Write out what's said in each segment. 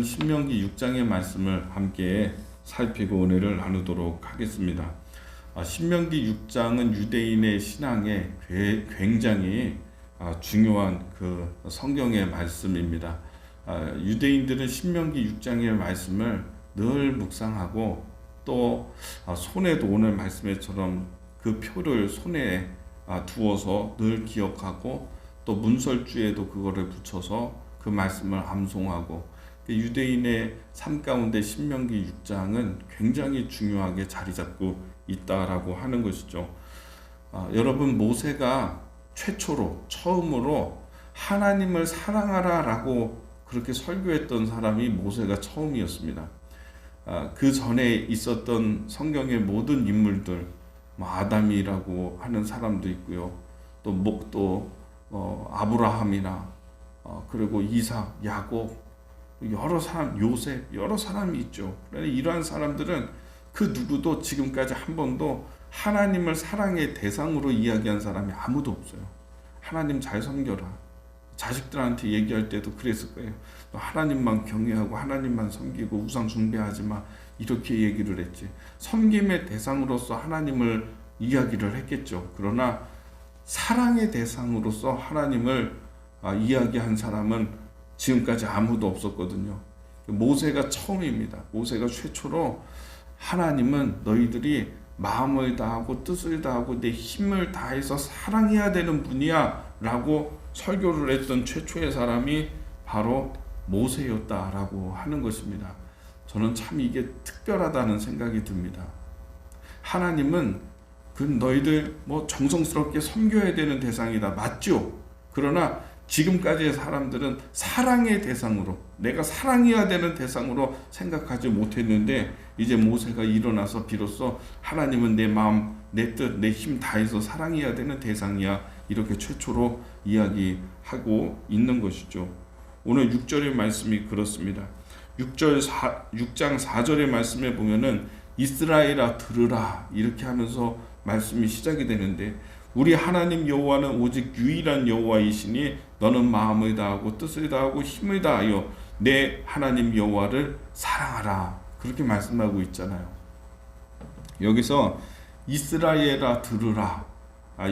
신명기 6장의 말씀을 함께 살피고 은혜를 나누도록 하겠습니다. 신명기 6장은 유대인의 신앙에 굉장히 중요한 그 성경의 말씀입니다. 유대인들은 신명기 6장의 말씀을 늘 묵상하고 또 손에도 오늘 말씀처럼 그 표를 손에 두어서 늘 기억하고 또 문설주에도 그거를 붙여서 그 말씀을 암송하고 유대인의 삶 가운데 신명기 6장은 굉장히 중요하게 자리 잡고 있다라고 하는 것이죠. 여러분, 모세가 처음으로 하나님을 사랑하라 라고 그렇게 설교했던 사람이 모세가 처음이었습니다. 그 전에 있었던 성경의 모든 인물들, 아담이라고 하는 사람도 있고요. 또 아브라함이나 그리고 이삭, 야곱, 여러 사람, 요셉, 여러 사람이 있죠. 그런데 이러한 사람들은 그 누구도 지금까지 한 번도 하나님을 사랑의 대상으로 이야기한 사람이 아무도 없어요. 하나님 잘 섬겨라. 자식들한테 얘기할 때도 그랬을 거예요. 하나님만 경외하고 하나님만 섬기고 우상 숭배하지 마, 이렇게 얘기를 했지. 섬김의 대상으로서 하나님을 이야기를 했겠죠. 그러나 사랑의 대상으로서 하나님을 이야기한 사람은 지금까지 아무도 없었거든요. 모세가 처음입니다. 모세가 최초로 하나님은 너희들이 마음을 다하고 뜻을 다하고 내 힘을 다해서 사랑해야 되는 분이야 라고 설교를 했던 최초의 사람이 바로 모세였다라고 하는 것입니다. 저는 참 이게 특별하다는 생각이 듭니다. 하나님은 그 너희들 정성스럽게 섬겨야 되는 대상이다, 맞죠? 그러나 지금까지의 사람들은 사랑의 대상으로, 내가 사랑해야 되는 대상으로 생각하지 못했는데 이제 모세가 일어나서 비로소 하나님은 내 마음, 내 뜻, 내 힘 다해서 사랑해야 되는 대상이야, 이렇게 최초로 이야기하고 있는 것이죠. 오늘 6절의 말씀이 그렇습니다. 6장 4절의 말씀에 보면은 이스라엘아 들으라, 이렇게 하면서 말씀이 시작이 되는데, 우리 하나님 여호와는 오직 유일한 여호와이시니 너는 마음을 다하고 뜻을 다하고 힘을 다하여 내 하나님 여호와를 사랑하라, 그렇게 말씀하고 있잖아요. 여기서 이스라엘아 들으라,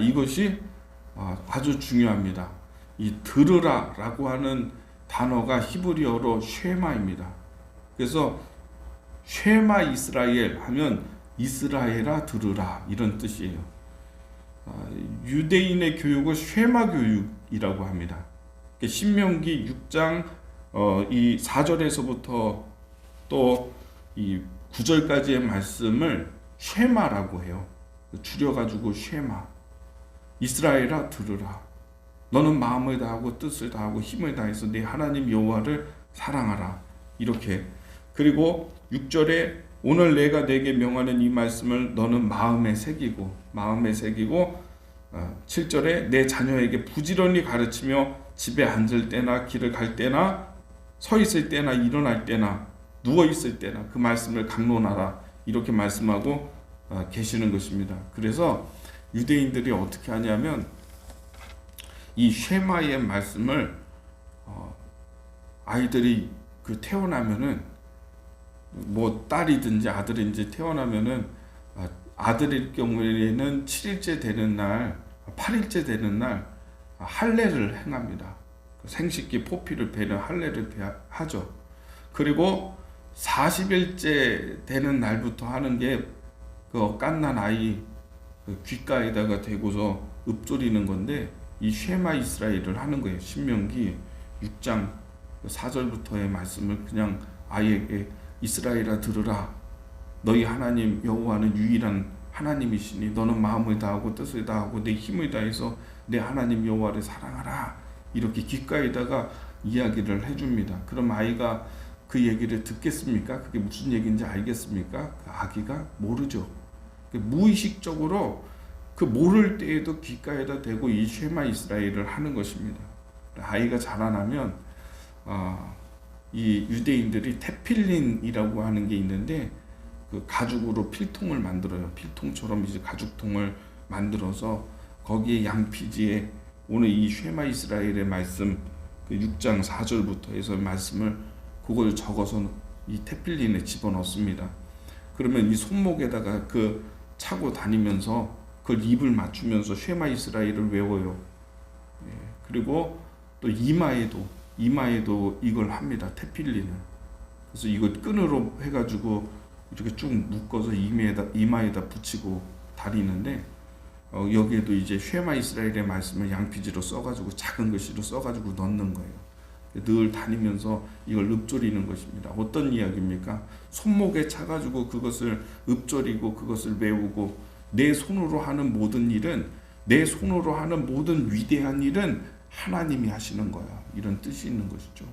이것이 아주 중요합니다. 이 들으라 라고 하는 단어가 히브리어로 쉐마입니다. 그래서 쉐마 이스라엘 하면 이스라엘아 들으라, 이런 뜻이에요. 유대인의 교육을 쉐마 교육이라고 합니다. 신명기 6장 이 4절에서부터 또 이 9절까지의 말씀을 쉐마라고 해요. 줄여가지고 쉐마. 이스라엘아 들으라. 너는 마음을 다하고 뜻을 다하고 힘을 다해서 내 하나님 여호와를 사랑하라. 이렇게. 그리고 6절에 오늘 내가 내게 명하는 이 말씀을 너는 마음에 새기고 7절에 내 자녀에게 부지런히 가르치며 집에 앉을 때나 길을 갈 때나 서 있을 때나 일어날 때나 누워 있을 때나 그 말씀을 강론하라, 이렇게 말씀하고 계시는 것입니다. 그래서 유대인들이 어떻게 하냐면 이 쉐마의 말씀을 아이들이 태어나면은 딸이든지 아들인지 태어나면은 아들일 경우에는 7일째 되는 날, 8일째 되는 날 할례를 행합니다. 생식기 포피를 베는 할례를 하죠. 그리고 40일째 되는 날부터 하는 게 갓난 아이 귓가에다가 대고서 읊조리는 건데, 이 쉐마 이스라엘을 하는 거예요. 신명기 6장 4절부터의 말씀을 그냥 아이에게 이스라엘아 들으라. 너희 하나님 여호와는 유일한 하나님이시니 너는 마음을 다하고 뜻을 다하고 내 힘을 다해서 내 하나님 여호와를 사랑하라, 이렇게 귓가에다가 이야기를 해줍니다. 그럼 아이가 그 얘기를 듣겠습니까? 그게 무슨 얘기인지 알겠습니까? 그 아기가 모르죠. 무의식적으로 그 모를 때에도 귓가에다 대고 이 쉐마 이스라엘을 하는 것입니다. 아이가 자라나면 이 유대인들이 테필린이라고 하는 게 있는데, 그 가죽으로 필통을 만들어요. 필통처럼 이제 가죽통을 만들어서 거기에 양피지에 오늘 이 쉐마 이스라엘의 말씀, 그 6장 4절부터 해서 말씀을 그걸 적어서 이 테필린에 집어넣습니다. 그러면 이 손목에다가 그 차고 다니면서 그걸 입을 맞추면서 쉐마 이스라엘을 외워요. 예, 그리고 또 이마에도 이걸 합니다. 테필린을. 그래서 이거 끈으로 해가지고 이렇게 쭉 묶어서 이마에다 붙이고 다니는데, 여기에도 이제 쉐마 이스라엘의 말씀을 양피지로 써가지고 작은 글씨로 써가지고 넣는 거예요. 늘 다니면서 이걸 읊조리는 것입니다. 어떤 이야기입니까? 손목에 차가지고 그것을 읊조리고 그것을 외우고, 내 손으로 하는 모든 일은, 내 손으로 하는 모든 위대한 일은 하나님이 하시는 거야. 이런 뜻이 있는 것이죠.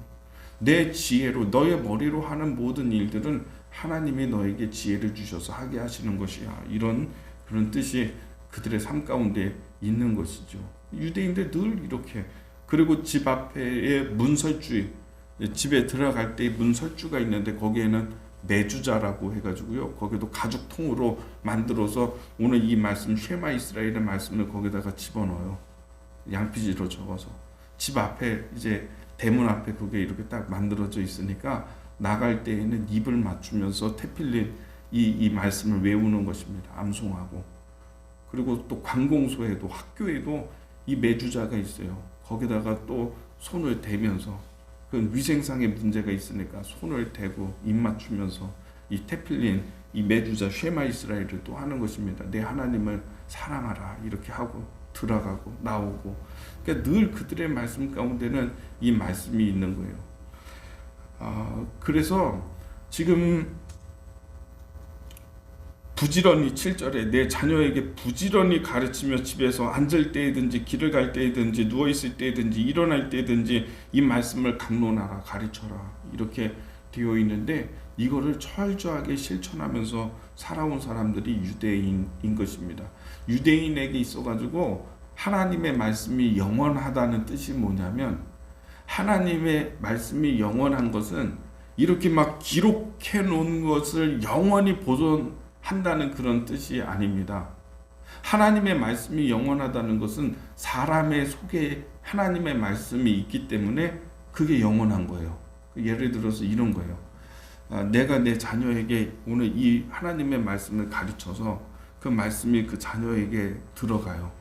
내 지혜로, 너의 머리로 하는 모든 일들은 하나님이 너에게 지혜를 주셔서 하게 하시는 것이야. 이런 그런 뜻이 그들의 삶 가운데 있는 것이죠. 유대인들 늘 이렇게. 그리고 집 앞에 문설주, 집에 들어갈 때 문설주가 있는데 거기에는 내주자라고 해가지고요, 거기도 가죽통으로 만들어서 오늘 이 말씀 쉐마 이스라엘의 말씀을 거기다가 집어넣어요. 양피지로 적어서 집 앞에, 이제 대문 앞에 그게 이렇게 딱 만들어져 있으니까 나갈 때에는 입을 맞추면서 테필린 이 말씀을 외우는 것입니다. 암송하고. 그리고 또 관공서에도, 학교에도 이 매주자가 있어요. 거기다가 또 손을 대면서, 그 위생상의 문제가 있으니까 손을 대고 입 맞추면서 이 테필린, 이 매주자 쉐마 이스라엘을 또 하는 것입니다. 내 하나님을 사랑하라 이렇게 하고 들어가고 나오고. 그러니까 늘 그들의 말씀 가운데는 이 말씀이 있는 거예요. 그래서 지금 부지런히 7절에 내 자녀에게 부지런히 가르치며 집에서 앉을 때이든지 길을 갈 때이든지 누워있을 때이든지 일어날 때이든지 이 말씀을 강론하라, 가르쳐라 이렇게 되어 있는데, 이거를 철저하게 실천하면서 살아온 사람들이 유대인인 것입니다. 유대인에게 있어가지고 하나님의 말씀이 영원하다는 뜻이 뭐냐면, 하나님의 말씀이 영원한 것은 이렇게 막 기록해 놓은 것을 영원히 보존한다는 그런 뜻이 아닙니다. 하나님의 말씀이 영원하다는 것은 사람의 속에 하나님의 말씀이 있기 때문에 그게 영원한 거예요. 예를 들어서 이런 거예요. 내가 내 자녀에게 오늘 이 하나님의 말씀을 가르쳐서 그 말씀이 그 자녀에게 들어가요.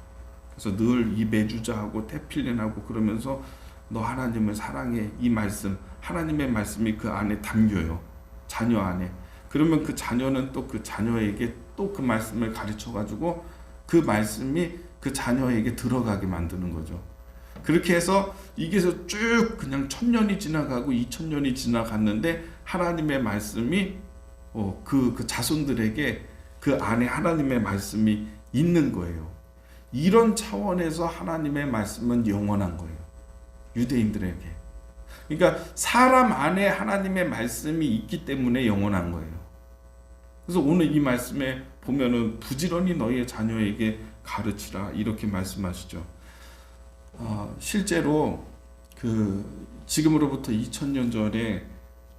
그래서 늘 이 매주자하고 테필린하고 그러면서 너 하나님을 사랑해, 이 말씀, 하나님의 말씀이 그 안에 담겨요. 자녀 안에. 그러면 그 자녀는 또 그 자녀에게 또 그 말씀을 가르쳐가지고 그 말씀이 그 자녀에게 들어가게 만드는 거죠. 그렇게 해서 이게 쭉 그냥 1000년이 지나가고 2000년이 지나갔는데 하나님의 말씀이 그 자손들에게 그 안에 하나님의 말씀이 있는 거예요. 이런 차원에서 하나님의 말씀은 영원한 거예요. 유대인들에게. 그러니까 사람 안에 하나님의 말씀이 있기 때문에 영원한 거예요. 그래서 오늘 이 말씀에 보면은 부지런히 너희의 자녀에게 가르치라 이렇게 말씀하시죠. 실제로 지금으로부터 2000년 전에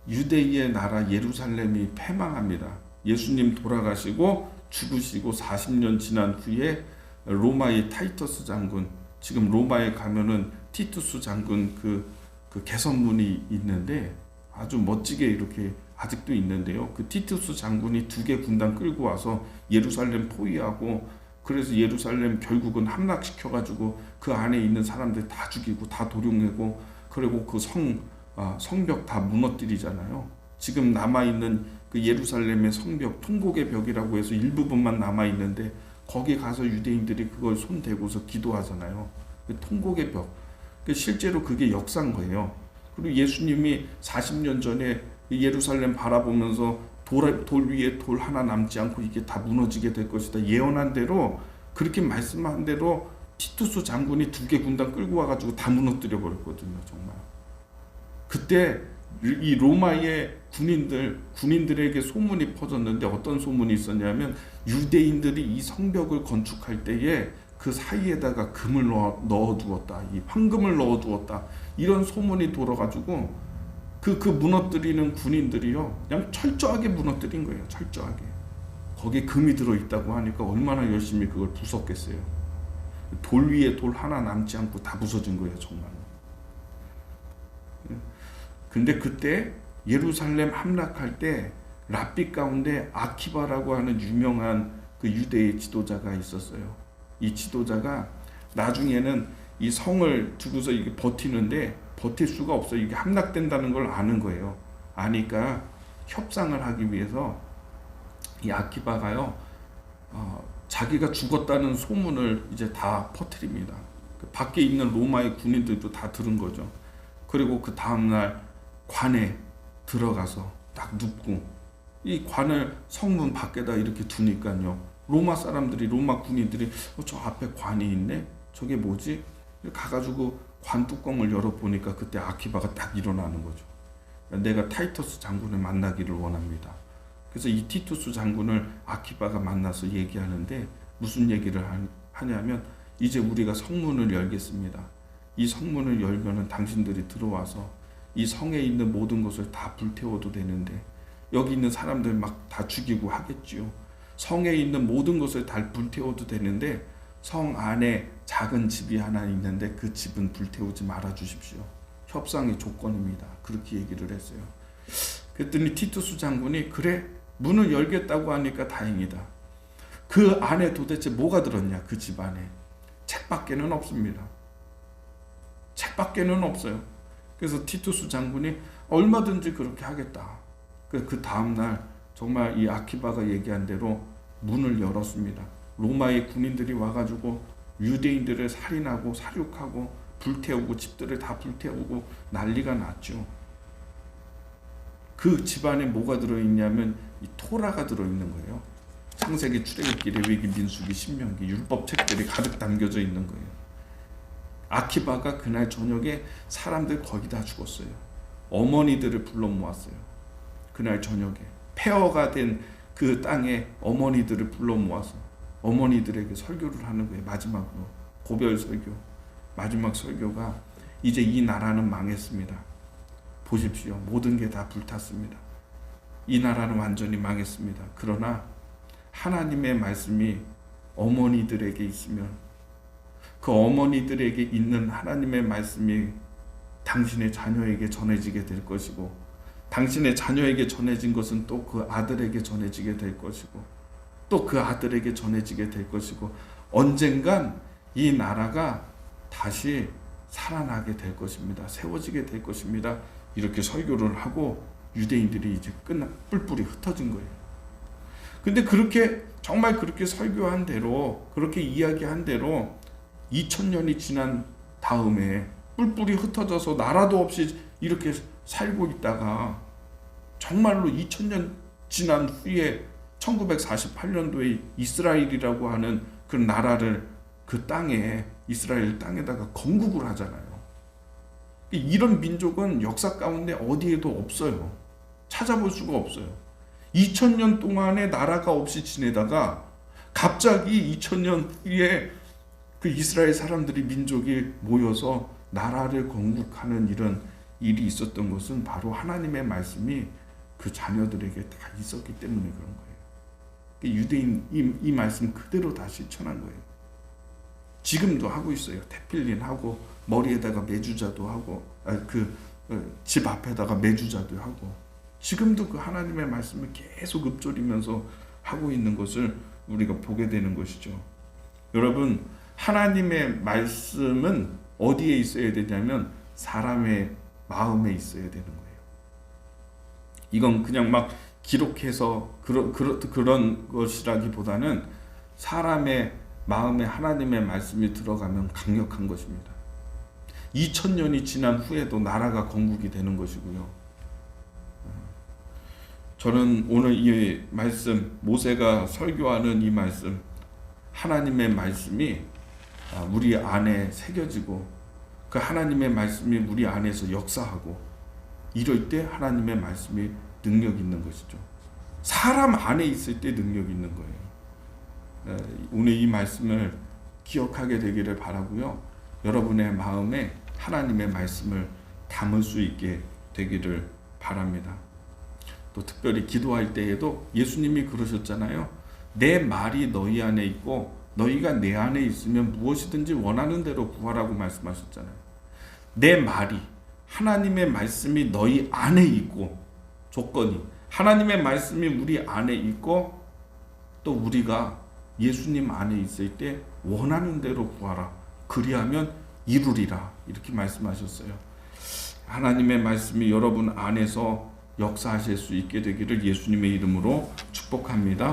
유대인의 나라 예루살렘이 패망합니다. 예수님 돌아가시고 죽으시고 40년 지난 후에 로마의 타이터스 장군, 지금 로마에 가면은 티투스 장군 그 개선문이 있는데 아주 멋지게 이렇게 아직도 있는데요. 그 티투스 장군이 2개 군단 끌고 와서 예루살렘 포위하고, 그래서 예루살렘 결국은 함락시켜가지고 그 안에 있는 사람들 다 죽이고 다 도륙내고, 그리고 그 성벽 다 무너뜨리잖아요. 지금 남아있는 그 예루살렘의 성벽, 통곡의 벽이라고 해서 일부분만 남아있는데 거기 가서 유대인들이 그걸 손대고서 기도하잖아요. 그 통곡의 벽. 실제로 그게 역사인 거예요. 그리고 예수님이 40년 전에 예루살렘 바라보면서 돌 위에 돌 하나 남지 않고 이게 다 무너지게 될 것이다 예언한 대로, 그렇게 말씀한 대로 티투스 장군이 2개 군단 끌고 와가지고 다 무너뜨려 버렸거든요. 정말 그때 이 로마의 군인들에게 소문이 퍼졌는데, 어떤 소문이 있었냐면 유대인들이 이 성벽을 건축할 때에 그 사이에다가 금을 넣어두었다, 이 황금을 넣어두었다, 이런 소문이 돌아가지고 그 무너뜨리는 군인들이요 그냥 철저하게 무너뜨린 거예요. 철저하게. 거기에 금이 들어있다고 하니까 얼마나 열심히 그걸 부쉈겠어요. 돌 위에 돌 하나 남지 않고 다 부서진 거예요. 정말. 근데 그때 예루살렘 함락할 때 랍비 가운데 아키바라고 하는 유명한 그 유대의 지도자가 있었어요. 이 지도자가 나중에는 이 성을 두고서 이게 버티는데 버틸 수가 없어요. 이게 함락된다는 걸 아는 거예요. 아니까 협상을 하기 위해서 이 아키바가요, 자기가 죽었다는 소문을 이제 다 퍼뜨립니다. 그 밖에 있는 로마의 군인들도 다 들은 거죠. 그리고 그 다음날 관에 들어가서 딱 눕고, 이 관을 성문 밖에다 이렇게 두니까요, 로마 사람들이, 로마 군인들이 저 앞에 관이 있네? 저게 뭐지? 가가지고 관 뚜껑을 열어보니까 그때 아키바가 딱 일어나는 거죠. 내가 타이터스 장군을 만나기를 원합니다. 그래서 이 티투스 장군을 아키바가 만나서 얘기하는데 무슨 얘기를 하냐면, 이제 우리가 성문을 열겠습니다. 이 성문을 열면은 당신들이 들어와서 이 성에 있는 모든 것을 다 불태워도 되는데, 여기 있는 사람들 막 다 죽이고 하겠지요. 성에 있는 모든 것을 다 불태워도 되는데 성 안에 작은 집이 하나 있는데 그 집은 불태우지 말아 주십시오. 협상의 조건입니다. 그렇게 얘기를 했어요. 그랬더니 티투스 장군이, 그래, 문을 열겠다고 하니까 다행이다. 그 안에 도대체 뭐가 들었냐? 그 집 안에 책밖에는 없습니다. 책밖에는 없어요. 그래서 티투스 장군이 얼마든지 그렇게 하겠다. 그 다음날 정말 이 아키바가 얘기한 대로 문을 열었습니다. 로마의 군인들이 와가지고 유대인들을 살인하고 사륙하고 불태우고 집들을 다 불태우고 난리가 났죠. 그 집안에 뭐가 들어있냐면 이 토라가 들어있는 거예요. 창세기, 출애굽기, 레위기, 민수기, 신명기, 율법 책들이 가득 담겨져 있는 거예요. 아키바가 그날 저녁에 사람들 거의 다 죽었어요. 어머니들을 불러 모았어요. 그날 저녁에 폐허가 된 그 땅에 어머니들을 불러 모아서 어머니들에게 설교를 하는 거예요. 마지막으로 고별 설교. 마지막 설교가, 이제 이 나라는 망했습니다. 보십시오. 모든 게 다 불탔습니다. 이 나라는 완전히 망했습니다. 그러나 하나님의 말씀이 어머니들에게 있으면, 그 어머니들에게 있는 하나님의 말씀이 당신의 자녀에게 전해지게 될 것이고, 당신의 자녀에게 전해진 것은 또 그 아들에게 전해지게 될 것이고, 또 그 아들에게 전해지게 될 것이고, 언젠간 이 나라가 다시 살아나게 될 것입니다. 세워지게 될 것입니다. 이렇게 설교를 하고 유대인들이 이제 뿔뿔이 흩어진 거예요. 근데 그렇게, 정말 그렇게 설교한 대로, 그렇게 이야기한 대로 2000년이 지난 다음에 뿔뿔이 흩어져서 나라도 없이 이렇게 살고 있다가 정말로 2000년 지난 후에 1948년도에 이스라엘이라고 하는 그 나라를 그 땅에, 이스라엘 땅에다가 건국을 하잖아요. 이런 민족은 역사 가운데 어디에도 없어요. 찾아볼 수가 없어요. 2000년 동안의 나라가 없이 지내다가 갑자기 2000년 후에 그 이스라엘 사람들이, 민족이 모여서 나라를 건국하는 이런 일이 있었던 것은 바로 하나님의 말씀이 그 자녀들에게 다 있었기 때문에 그런 거예요. 유대인 이 말씀 그대로 다 실천한 거예요. 지금도 하고 있어요. 테필린 하고, 머리에다가 메주자도 하고, 집 앞에다가 메주자도 하고, 지금도 그 하나님의 말씀을 계속 읊조리면서 하고 있는 것을 우리가 보게 되는 것이죠. 여러분, 하나님의 말씀은 어디에 있어야 되냐면 사람의 마음에 있어야 되는 거예요. 이건 그냥 막 기록해서 그런 것이라기보다는 사람의 마음에 하나님의 말씀이 들어가면 강력한 것입니다. 2000년이 지난 후에도 나라가 건국이 되는 것이고요. 저는 오늘 이 말씀, 모세가 설교하는 이 말씀, 하나님의 말씀이 우리 안에 새겨지고, 그 하나님의 말씀이 우리 안에서 역사하고, 이럴 때 하나님의 말씀이 능력 있는 것이죠. 사람 안에 있을 때 능력 있는 거예요. 오늘 이 말씀을 기억하게 되기를 바라고요. 여러분의 마음에 하나님의 말씀을 담을 수 있게 되기를 바랍니다. 또 특별히 기도할 때에도 예수님이 그러셨잖아요. 내 말이 너희 안에 있고 너희가 내 안에 있으면 무엇이든지 원하는 대로 구하라고 말씀하셨잖아요. 내 말이, 하나님의 말씀이 너희 안에 있고 조건이 하나님의 말씀이 우리 안에 있고 또 우리가 예수님 안에 있을 때 원하는 대로 구하라. 그리하면 이루리라. 이렇게 말씀하셨어요. 하나님의 말씀이 여러분 안에서 역사하실 수 있게 되기를 예수님의 이름으로 축복합니다.